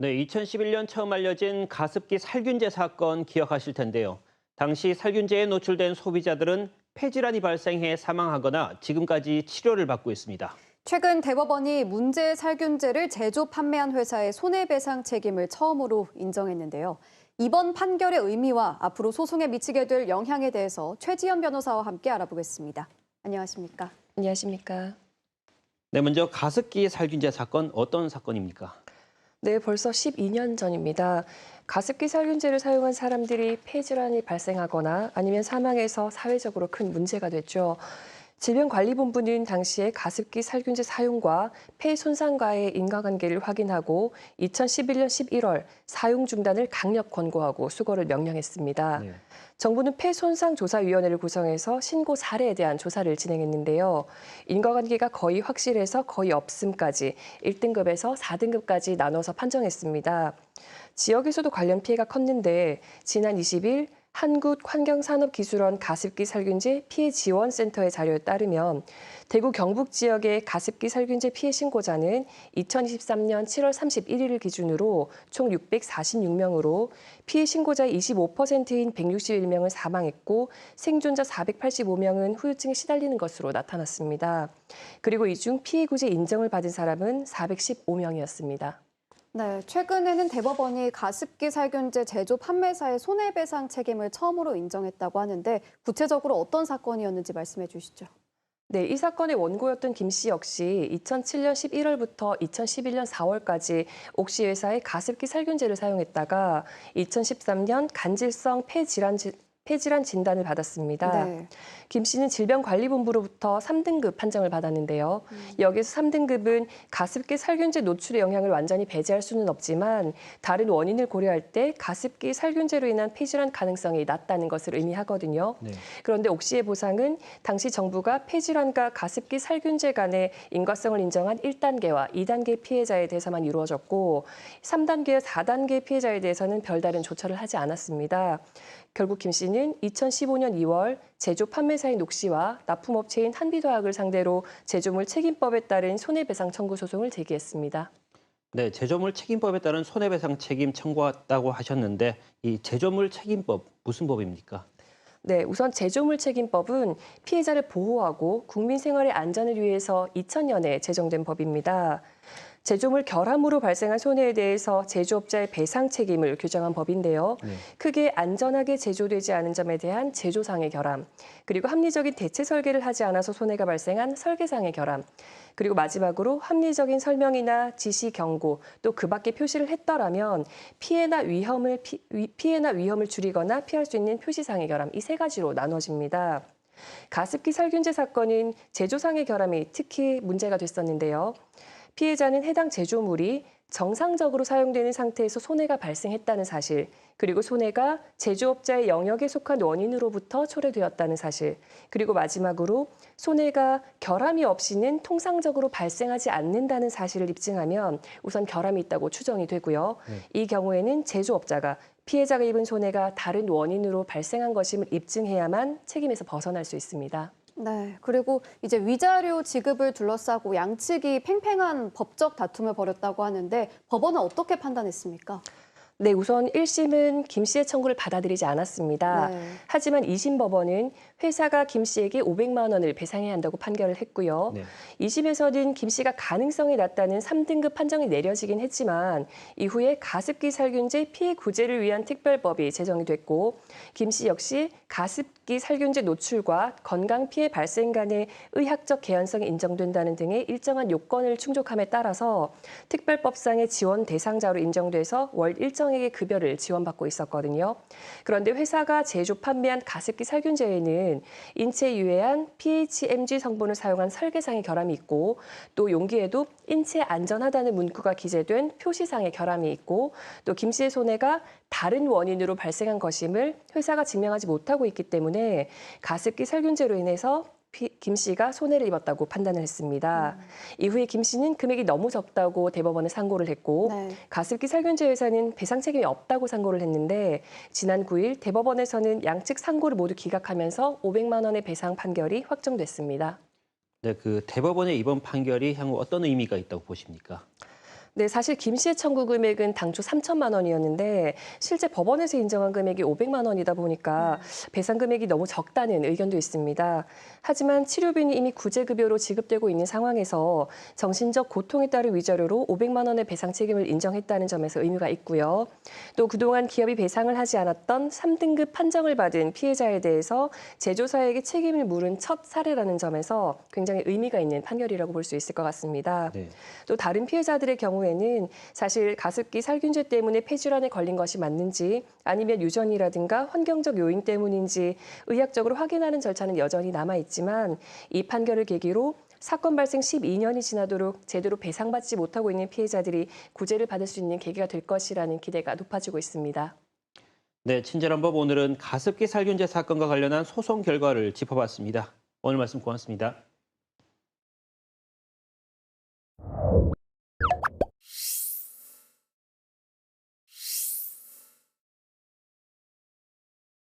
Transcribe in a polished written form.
네, 2011년 처음 알려진 가습기 살균제 사건 기억하실 텐데요. 당시 살균제에 노출된 소비자들은 폐질환이 발생해 사망하거나 지금까지 치료를 받고 있습니다. 최근 대법원이 문제 살균제를 제조 판매한 회사의 손해배상 책임을 처음으로 인정했는데요. 이번 판결의 의미와 앞으로 소송에 미치게 될 영향에 대해서 최지연 변호사와 함께 알아보겠습니다. 안녕하십니까? 안녕하십니까? 네, 먼저 가습기 살균제 사건 어떤 사건입니까? 네, 벌써 12년 전입니다. 가습기 살균제를 사용한 사람들이 폐질환이 발생하거나 아니면 사망해서 사회적으로 큰 문제가 됐죠. 질병관리본부는 당시에 가습기 살균제 사용과 폐 손상과의 인과관계를 확인하고 2011년 11월 사용 중단을 강력 권고하고 수거를 명령했습니다. 네. 정부는 폐손상조사위원회를 구성해서 신고 사례에 대한 조사를 진행했는데요. 인과관계가 거의 확실해서 거의 없음까지 1등급에서 4등급까지 나눠서 판정했습니다. 지역에서도 관련 피해가 컸는데 지난 20일 한국환경산업기술원 가습기 살균제 피해 지원센터의 자료에 따르면 대구 경북 지역의 가습기 살균제 피해 신고자는 2023년 7월 31일을 기준으로 총 646명으로 피해 신고자의 25%인 161명은 사망했고 생존자 485명은 후유증에 시달리는 것으로 나타났습니다. 그리고 이 중 피해 구제 인정을 받은 사람은 415명이었습니다. 네, 최근에는 대법원이 가습기 살균제 제조 판매사의 손해배상 책임을 처음으로 인정했다고 하는데 구체적으로 어떤 사건이었는지 말씀해 주시죠. 네, 이 사건의 원고였던 김 씨 역시 2007년 11월부터 2011년 4월까지 옥시 회사의 가습기 살균제를 사용했다가 2013년 간질성 폐질환 진단을 받았습니다. 네. 김 씨는 질병관리본부로부터 3등급 판정을 받았는데요. 여기서 3등급은 가습기 살균제 노출의 영향을 완전히 배제할 수는 없지만 다른 원인을 고려할 때 가습기 살균제로 인한 폐질환 가능성이 낮다는 것을 의미하거든요. 네. 그런데 옥시의 보상은 당시 정부가 폐질환과 가습기 살균제 간의 인과성을 인정한 1단계와 2단계 피해자에 대해서만 이루어졌고 3단계와 4단계 피해자에 대해서는 별다른 조처를 하지 않았습니다. 결국 김 씨는 2015년 2월 제조 판매사인 옥시와 납품업체인 한비화학을 상대로 제조물 책임법에 따른 손해배상 청구 소송을 제기했습니다. 네, 제조물 책임법에 따른 손해배상 책임 청구했다고 하셨는데 이 제조물 책임법 무슨 법입니까? 네, 우선 제조물 책임법은 피해자를 보호하고 국민 생활의 안전을 위해서 2000년에 제정된 법입니다. 제조물 결함으로 발생한 손해에 대해서 제조업자의 배상 책임을 규정한 법인데요. 네. 크게 안전하게 제조되지 않은 점에 대한 제조상의 결함, 그리고 합리적인 대체 설계를 하지 않아서 손해가 발생한 설계상의 결함, 그리고 마지막으로 합리적인 설명이나 지시 경고, 또 그 밖에 표시를 했더라면 피해나 위험을 줄이거나 피할 수 있는 표시상의 결함, 이 세 가지로 나눠집니다. 가습기 살균제 사건은 제조상의 결함이 특히 문제가 됐었는데요. 피해자는 해당 제조물이 정상적으로 사용되는 상태에서 손해가 발생했다는 사실, 그리고 손해가 제조업자의 영역에 속한 원인으로부터 초래되었다는 사실, 그리고 마지막으로 손해가 결함이 없이는 통상적으로 발생하지 않는다는 사실을 입증하면 우선 결함이 있다고 추정이 되고요. 이 경우에는 제조업자가 피해자가 입은 손해가 다른 원인으로 발생한 것임을 입증해야만 책임에서 벗어날 수 있습니다. 네, 그리고 이제 위자료 지급을 둘러싸고 양측이 팽팽한 법적 다툼을 벌였다고 하는데 법원은 어떻게 판단했습니까? 네, 우선 1심은 김 씨의 청구를 받아들이지 않았습니다. 네. 하지만 2심 법원은 회사가 김 씨에게 500만 원을 배상해야 한다고 판결을 했고요. 네. 2심에서는 김 씨가 가능성이 낮다는 3등급 판정이 내려지긴 했지만 이후에 가습기 살균제 피해 구제를 위한 특별법이 제정이 됐고 김 씨 역시 가습기 살균제 노출과 건강 피해 발생 간의 의학적 개연성이 인정된다는 등의 일정한 요건을 충족함에 따라서 특별법상의 지원 대상자로 인정돼서 월 일정액의 급여를 지원받고 있었거든요. 그런데 회사가 제조 판매한 가습기 살균제에는 인체에 유해한 PHMG 성분을 사용한 설계상의 결함이 있고 또 용기에도 인체 안전하다는 문구가 기재된 표시상의 결함이 있고 또 김 씨의 손해가 다른 원인으로 발생한 것임을 회사가 증명하지 못하고 있기 때문에 가습기 살균제로 인해서 김 씨가 손해를 입었다고 판단을 했습니다. 이후에 김 씨는 금액이 너무 적다고 대법원에 상고를 했고 네. 가습기 살균제 회사는 배상 책임이 없다고 상고를 했는데 지난 9일 대법원에서는 양측 상고를 모두 기각하면서 500만 원의 배상 판결이 확정됐습니다. 네, 그 대법원의 이번 판결이 향후 어떤 의미가 있다고 보십니까? 네, 사실 김 씨의 청구 금액은 당초 3천만 원이었는데 실제 법원에서 인정한 금액이 500만 원이다 보니까 배상 금액이 너무 적다는 의견도 있습니다. 하지만 치료비는 이미 구제급여로 지급되고 있는 상황에서 정신적 고통에 따른 위자료로 500만 원의 배상 책임을 인정했다는 점에서 의미가 있고요. 또 그동안 기업이 배상을 하지 않았던 3등급 판정을 받은 피해자에 대해서 제조사에게 책임을 물은 첫 사례라는 점에서 굉장히 의미가 있는 판결이라고 볼 수 있을 것 같습니다. 네. 또 다른 피해자들의 경우에는 사실 가습기 살균제 때문에 폐질환에 걸린 것이 맞는지 아니면 유전이라든가 환경적 요인 때문인지 의학적으로 확인하는 절차는 여전히 남아있지만 이 판결을 계기로 사건 발생 12년이 지나도록 제대로 배상받지 못하고 있는 피해자들이 구제를 받을 수 있는 계기가 될 것이라는 기대가 높아지고 있습니다. 네, 친절한 법 오늘은 가습기 살균제 사건과 관련한 소송 결과를 짚어봤습니다. 오늘 말씀 고맙습니다.